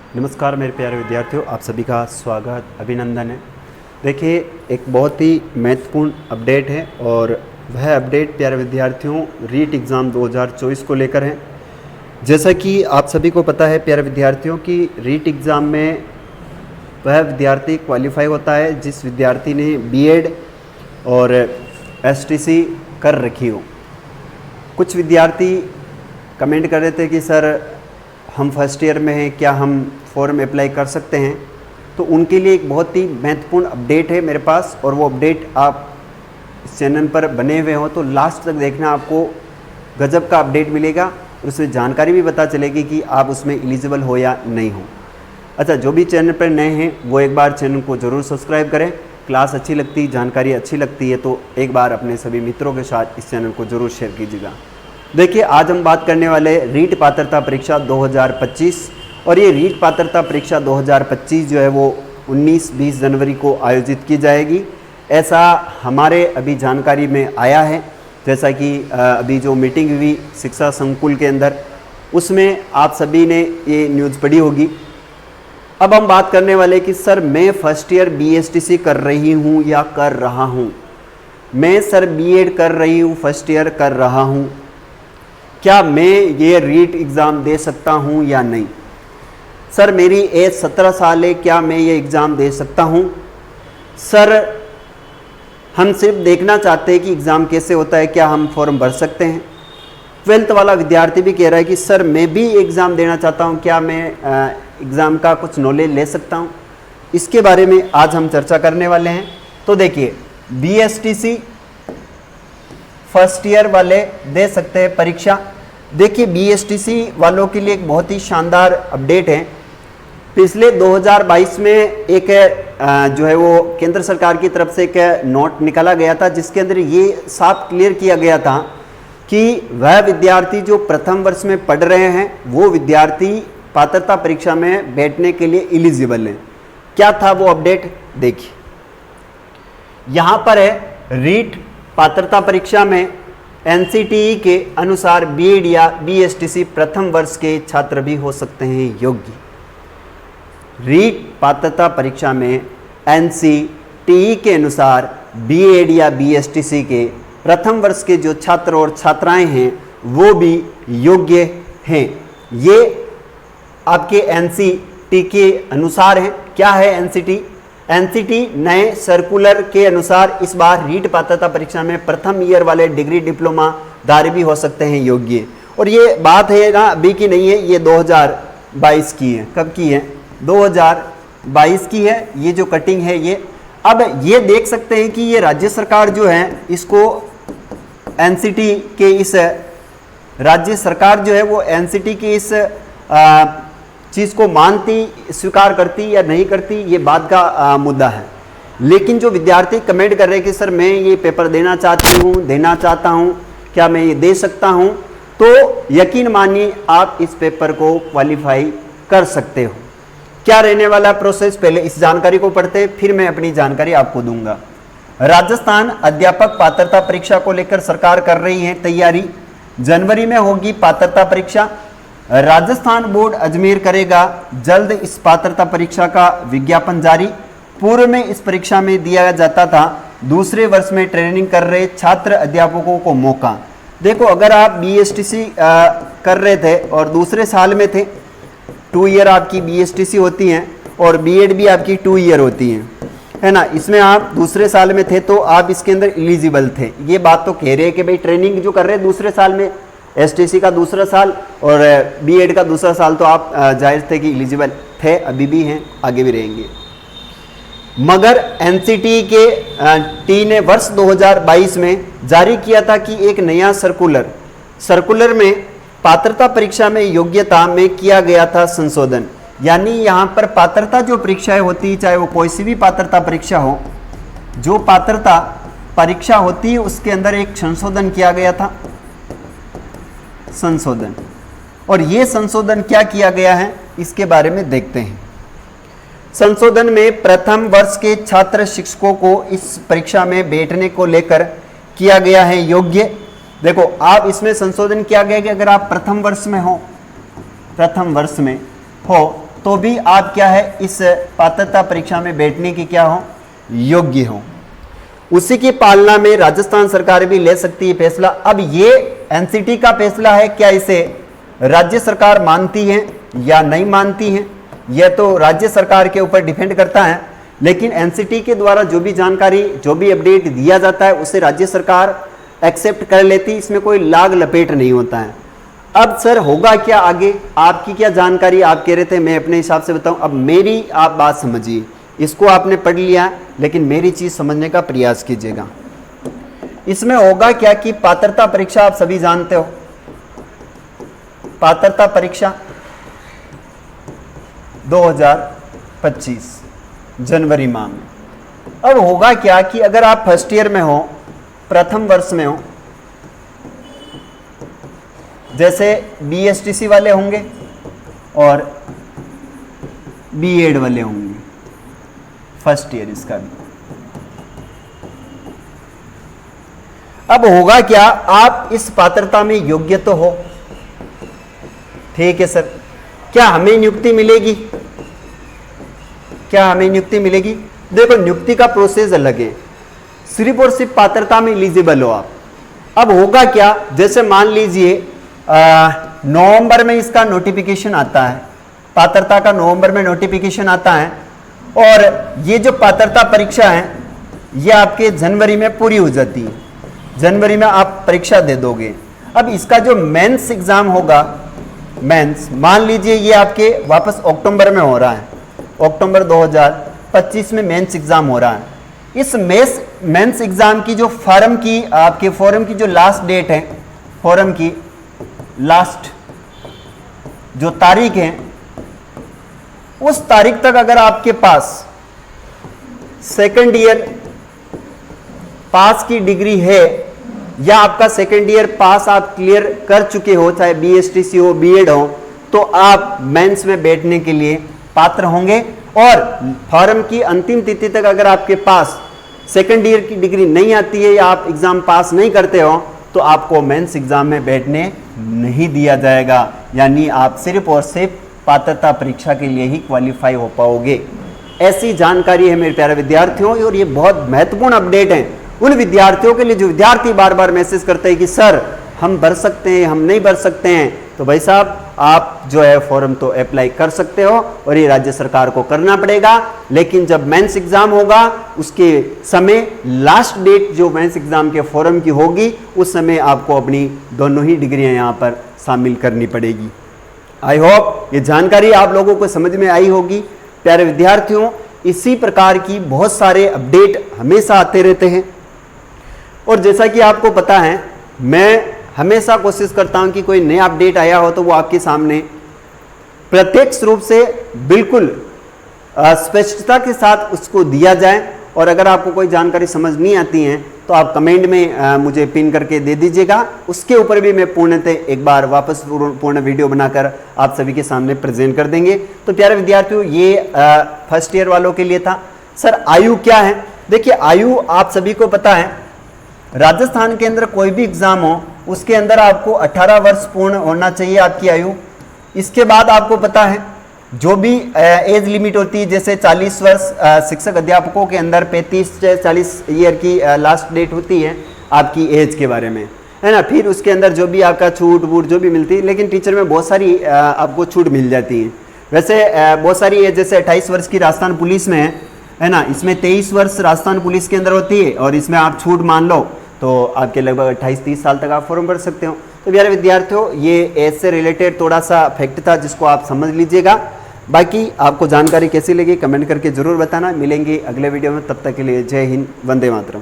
नमस्कार मेरे प्यारे विद्यार्थियों, आप सभी का स्वागत अभिनंदन है। देखिए, एक बहुत ही महत्वपूर्ण अपडेट है और वह अपडेट प्यारे विद्यार्थियों रीट एग्ज़ाम 2024 को लेकर है। जैसा कि आप सभी को पता है प्यारे विद्यार्थियों की रीट एग्ज़ाम में वह विद्यार्थी क्वालिफाई होता है जिस विद्यार्थी ने बीएड और एसटीसी कर रखी हो। कुछ विद्यार्थी कमेंट कर रहे थे कि सर हम फर्स्ट ईयर में हैं, क्या हम फॉर्म अप्लाई कर सकते हैं। तो उनके लिए एक बहुत ही महत्वपूर्ण अपडेट है मेरे पास, और वो अपडेट आप इस चैनल पर बने हुए हो तो लास्ट तक देखना, आपको गजब का अपडेट मिलेगा और उसमें जानकारी भी पता चलेगी कि आप उसमें एलिजिबल हो या नहीं हो। अच्छा, जो भी चैनल पर नए हैं वो एक बार चैनल को ज़रूर सब्सक्राइब करें। क्लास अच्छी लगती, जानकारी अच्छी लगती है तो एक बार अपने सभी मित्रों के साथ इस चैनल को ज़रूर शेयर कीजिएगा। देखिए, आज हम बात करने वाले रीट पात्रता परीक्षा 2025, और ये रीट पात्रता परीक्षा 2025 जो है वो 19-20 जनवरी को आयोजित की जाएगी, ऐसा हमारे अभी जानकारी में आया है। जैसा कि अभी जो मीटिंग हुई शिक्षा संकुल के अंदर, उसमें आप सभी ने ये न्यूज़ पढ़ी होगी। अब हम बात करने वाले कि सर मैं फर्स्ट ईयर बीएसटीसी कर रही हूँ या कर रहा हूँ, मैं सर बीएड कर रही हूँ, फर्स्ट ईयर कर रहा हूँ, क्या मैं ये रीट एग्ज़ाम दे सकता हूँ या नहीं। सर मेरी एज 17 साल है, क्या मैं ये एग्ज़ाम दे सकता हूँ। सर हम सिर्फ देखना चाहते हैं कि एग्ज़ाम कैसे होता है, क्या हम फॉर्म भर सकते हैं। 12th वाला विद्यार्थी भी कह रहा है कि सर मैं भी एग्ज़ाम देना चाहता हूँ, क्या मैं एग्ज़ाम का कुछ नॉलेज ले सकता हूँ। इसके बारे में आज हम चर्चा करने वाले हैं। तो देखिए, बीएसटीसी फर्स्ट ईयर वाले दे सकते हैं परीक्षा। देखिए, बीएसटीसी वालों के लिए एक बहुत ही शानदार अपडेट है। पिछले 2022 में एक जो है वो केंद्र सरकार की तरफ से एक नोट निकाला गया था, जिसके अंदर ये साफ क्लियर किया गया था कि वह विद्यार्थी जो प्रथम वर्ष में पढ़ रहे हैं वो विद्यार्थी पात्रता परीक्षा में बैठने के लिए एलिजिबल हैं। क्या था वो अपडेट, देखिए यहाँ पर है, रीट पात्रता परीक्षा में एनसीटीई के अनुसार बीएड या बीएसटीसी प्रथम वर्ष के छात्र भी हो सकते हैं योग्य। रीट पात्रता परीक्षा में एनसीटीई के अनुसार बीएड या बीएसटीसी के प्रथम वर्ष के जो छात्र और छात्राएं हैं वो भी योग्य हैं। ये आपके एनसीटी के अनुसार है। क्या है एनसीटी? एनसीटी नए सर्कुलर के अनुसार इस बार रीट पात्रता परीक्षा में प्रथम ईयर वाले डिग्री डिप्लोमा धारी भी हो सकते हैं योग्य। और ये बात है ना अभी की नहीं है, ये 2022 की है। कब की है? 2022 की है। ये जो कटिंग है ये, अब ये देख सकते हैं कि ये राज्य सरकार जो है इसको एनसीटी के इस राज्य सरकार जो है वो एनसीटी के इस चीज़ को मानती, स्वीकार करती या नहीं करती, ये बात का मुद्दा है। लेकिन जो विद्यार्थी कमेंट कर रहे हैं कि सर मैं ये पेपर देना चाहती हूँ, देना चाहता हूँ, क्या मैं ये दे सकता हूँ, तो यकीन मानिए आप इस पेपर को क्वालिफाई कर सकते हो। क्या रहने वाला प्रोसेस, पहले इस जानकारी को पढ़ते फिर मैं अपनी जानकारी आपको दूंगा। राजस्थान अध्यापक पात्रता परीक्षा को लेकर सरकार कर रही है तैयारी। जनवरी में होगी पात्रता परीक्षा। राजस्थान बोर्ड अजमेर करेगा जल्द इस पात्रता परीक्षा का विज्ञापन जारी। पूर्व में इस परीक्षा में दिया जाता था दूसरे वर्ष में ट्रेनिंग कर रहे छात्र अध्यापकों को मौका। देखो, अगर आप बीएसटीसी कर रहे थे और दूसरे साल में थे, 2 ईयर आपकी बीएसटीसी होती हैं और बीएड भी आपकी 2 ईयर होती हैं, है ना। इसमें आप दूसरे साल में थे तो आप इसके अंदर एलिजिबल थे। ये बात तो कह रहे हैं कि भाई ट्रेनिंग जो कर रहे हैं दूसरे साल में, एसटीसी का दूसरा साल और बीएड का दूसरा साल, तो आप जाहिर थे कि एलिजिबल थे, अभी भी हैं, आगे भी रहेंगे। मगर एनसीटी के टी ने वर्ष 2022 में जारी किया था कि एक नया सर्कुलर में पात्रता परीक्षा में योग्यता में किया गया था संशोधन। यानी यहाँ पर पात्रता जो परीक्षाएं होती, चाहे वो कोई सी भी पात्रता परीक्षा हो, जो पात्रता परीक्षा होती है उसके अंदर एक संशोधन किया गया था, संशोधन। और ये संशोधन क्या किया गया है इसके बारे में देखते हैं। संशोधन में प्रथम वर्ष के छात्र शिक्षकों को इस परीक्षा में बैठने को लेकर किया गया है योग्य। देखो, आप इसमें संशोधन किया गया कि अगर आप प्रथम वर्ष में हो तो भी आप क्या है इस पात्रता परीक्षा में बैठने की क्या हो, योग्य हो। उसी की पालना में राजस्थान सरकार भी ले सकती है फैसला। अब ये एनसीटी का फैसला है, क्या इसे राज्य सरकार मानती है या नहीं मानती है, यह तो राज्य सरकार के ऊपर डिपेंड करता है। लेकिन एनसीटी के द्वारा जो भी जानकारी, जो भी अपडेट दिया जाता है उसे राज्य सरकार एक्सेप्ट कर लेती, इसमें कोई लाग लपेट नहीं होता है। अब सर होगा क्या आगे, आपकी क्या जानकारी, आप कह रहे थे मैं अपने हिसाब से बताऊं। अब मेरी आप बात समझिए, इसको आपने पढ़ लिया लेकिन मेरी चीज समझने का प्रयास कीजिएगा। इसमें होगा क्या कि पात्रता परीक्षा आप सभी जानते हो, पात्रता परीक्षा 2025 जनवरी माह में। अब होगा क्या कि अगर आप फर्स्ट ईयर में हो, प्रथम वर्ष में हो, जैसे बीएसटीसी वाले होंगे और बीएड वाले होंगे, फर्स्ट ईयर इसका भी। अब होगा क्या, आप इस पात्रता में योग्य तो हो, ठीक है सर, क्या हमें नियुक्ति मिलेगी, क्या हमें नियुक्ति मिलेगी। देखो नियुक्ति का प्रोसेस अलग है, सिर्फ और सिर्फ पात्रता में एलिजिबल हो आप। अब होगा क्या, जैसे मान लीजिए नवंबर में इसका नोटिफिकेशन आता है, पात्रता का नवंबर में नोटिफिकेशन आता है, और ये जो पात्रता परीक्षा है ये आपके जनवरी में पूरी हो जाती है, जनवरी में आप परीक्षा दे दोगे। अब इसका जो मेंस एग्जाम होगा, मेंस मान लीजिए ये आपके वापस अक्टूबर में हो रहा है, अक्टूबर 2025 में मेंस एग्जाम हो रहा है। इस मेंस एग्जाम की जो फॉर्म की, आपके फॉर्म की जो लास्ट डेट है, फॉर्म की लास्ट जो तारीख है, उस तारीख तक अगर आपके पास सेकंड ईयर पास की डिग्री है या आपका सेकंड ईयर पास आप क्लियर कर चुके हो, चाहे बीएसटीसी हो, बीएड हो, तो आप मेंस में बैठने के लिए पात्र होंगे। और फॉर्म की अंतिम तिथि तक अगर आपके पास सेकंड ईयर की डिग्री नहीं आती है या आप एग्जाम पास नहीं करते हो, तो आपको मेंस एग्जाम में बैठने नहीं दिया जाएगा, यानी आप सिर्फ और सिर्फ पात्रता परीक्षा के लिए ही क्वालिफाई हो पाओगे। ऐसी जानकारी है मेरे प्यारे विद्यार्थियों, और ये बहुत महत्वपूर्ण अपडेट है उन विद्यार्थियों के लिए जो विद्यार्थी बार बार मैसेज करते हैं कि सर हम भर सकते हैं, हम नहीं भर सकते हैं। तो भाई साहब आप जो है फॉर्म तो अप्लाई कर सकते हो और ये राज्य सरकार को करना पड़ेगा, लेकिन जब मेंस एग्जाम होगा उसके समय लास्ट डेट जो मेंस एग्जाम के फॉर्म की होगी उस समय आपको अपनी दोनों ही डिग्रियां यहाँ पर शामिल करनी पड़ेगी। आई होप ये जानकारी आप लोगों को समझ में आई होगी। प्यारे विद्यार्थियों, इसी प्रकार की बहुत सारे अपडेट हमेशा आते रहते हैं, और जैसा कि आपको पता है मैं हमेशा कोशिश करता हूं कि कोई नया अपडेट आया हो तो वो आपके सामने प्रत्यक्ष रूप से बिल्कुल स्पष्टता के साथ उसको दिया जाए। और अगर आपको कोई जानकारी समझ नहीं आती है तो आप कमेंट में मुझे पिन करके दे दीजिएगा, उसके ऊपर भी मैं पूर्णतः एक बार वापस पूर्ण वीडियो बनाकर आप सभी के सामने प्रेजेंट कर देंगे। तो प्यारे विद्यार्थियों, ये फर्स्ट ईयर वालों के लिए था। सर आयु क्या है, देखिए आयु आप सभी को पता है, राजस्थान के अंदर कोई भी एग्जाम हो उसके अंदर आपको 18 वर्ष पूर्ण होना चाहिए आपकी आयु। इसके बाद आपको पता है जो भी एज लिमिट होती है, जैसे 40 वर्ष शिक्षक अध्यापकों के अंदर 35 से 40 ईयर की लास्ट डेट होती है आपकी एज के बारे में, है ना। फिर उसके अंदर जो भी आपका छूट वूट जो भी मिलती है, लेकिन टीचर में बहुत सारी आपको छूट मिल जाती है। वैसे बहुत सारी एज जैसे 28 वर्ष की राजस्थान पुलिस में है ना, इसमें 23 वर्ष राजस्थान पुलिस के अंदर होती है, और इसमें आप छूट मान लो तो आपके लगभग 28-30 साल तक आप फॉर्म भर सकते हो। तो प्यारे विद्यार्थियों, ये एज से रिलेटेड थोड़ा सा फैक्ट था जिसको आप समझ लीजिएगा। बाकी आपको जानकारी कैसी लगी कमेंट करके जरूर बताना। मिलेंगे अगले वीडियो में, तब तक के लिए जय हिंद, वंदे मातरम।